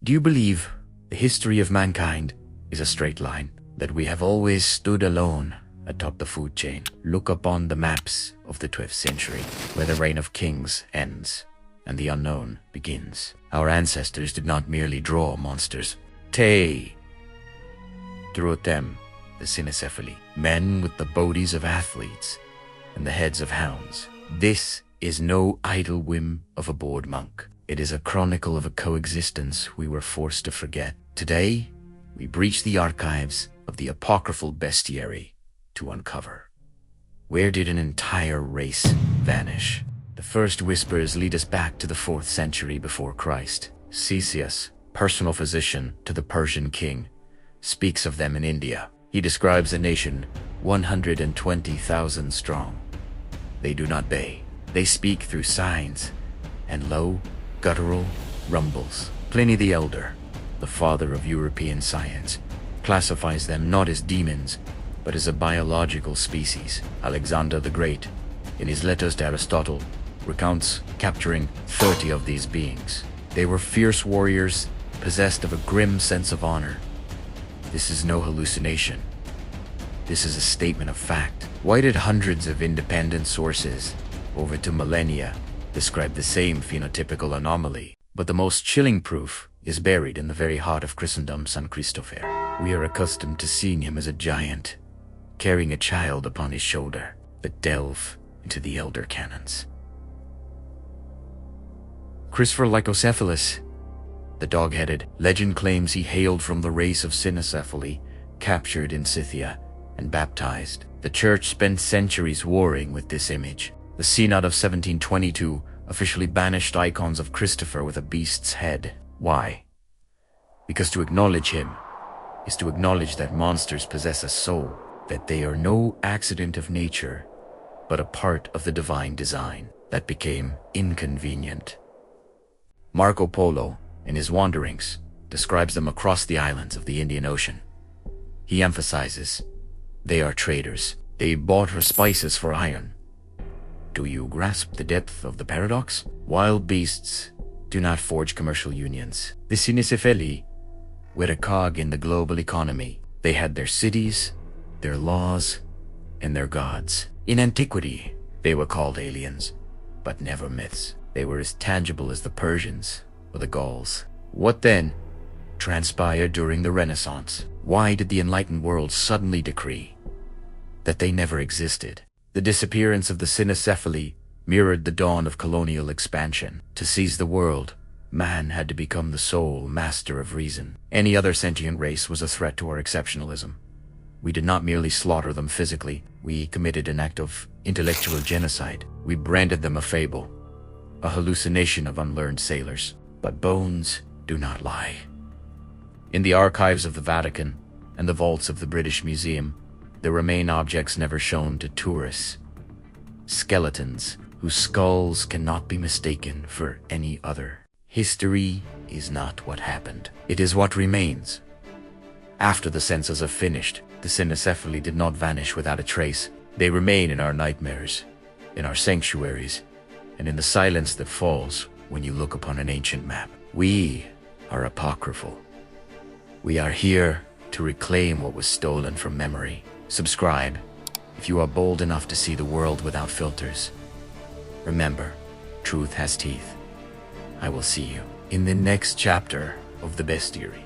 Do you believe the history of mankind is a straight line? That we have always stood alone atop the food chain? Look upon the maps of the 12th century, where the reign of kings ends and the unknown begins. Our ancestors did not merely draw monsters. They drew at them the Cynocephali, men with the bodies of athletes and the heads of hounds. This is no idle whim of a bored monk. It is a chronicle of a coexistence we were forced to forget. Today, we breach the archives of the Apocryphal Bestiary to uncover. Where did an entire race vanish? The first whispers lead us back to the 4th century before Christ. Ctesias, personal physician to the Persian king, speaks of them in India. He describes a nation 120,000 strong. They do not bay. They speak through signs and low, guttural rumbles. Pliny the Elder, the father of European science, classifies them not as demons, but as a biological species. Alexander the Great, in his letters to Aristotle, recounts capturing 30 of these beings. They were fierce warriors, possessed of a grim sense of honor. This is no hallucination. This is a statement of fact. Why did hundreds of independent sources, over two millennia, describe the same phenotypical anomaly? But the most chilling proof is buried in the very heart of Christendom's San Christopher. We are accustomed to seeing him as a giant, carrying a child upon his shoulder, but delve into the elder canons. Christopher Lycocephalus, the dog-headed, legend claims he hailed from the race of Cynocephali, captured in Scythia and baptized. The church spent centuries warring with this image. The Synod of 1722 officially banished icons of Christopher with a beast's head. Why? Because to acknowledge him is to acknowledge that monsters possess a soul, that they are no accident of nature, but a part of the divine design. That became inconvenient. Marco Polo, in his wanderings, describes them across the islands of the Indian Ocean. He emphasizes, they are traders. They bought her spices for iron. Do you grasp the depth of the paradox? Wild beasts do not forge commercial unions. The Cynocephali were a cog in the global economy. They had their cities, their laws, and their gods. In antiquity, they were called aliens, but never myths. They were as tangible as the Persians or the Gauls. What then transpired during the Renaissance? Why did the Enlightened World suddenly decree that they never existed? The disappearance of the Cynocephali mirrored the dawn of colonial expansion. To seize the world, man had to become the sole master of reason. Any other sentient race was a threat to our exceptionalism. We did not merely slaughter them physically, we committed an act of intellectual genocide. We branded them a fable, a hallucination of unlearned sailors. But bones do not lie. In the archives of the Vatican and the vaults of the British Museum, there remain objects never shown to tourists. Skeletons whose skulls cannot be mistaken for any other. History is not what happened. It is what remains. After the census are finished, the Cynocephali did not vanish without a trace. They remain in our nightmares, in our sanctuaries, and in the silence that falls when you look upon an ancient map. We are apocryphal. We are here to reclaim what was stolen from memory. Subscribe if you are bold enough to see the world without filters. Remember, truth has teeth. I will see you in the next chapter of the Bestiary.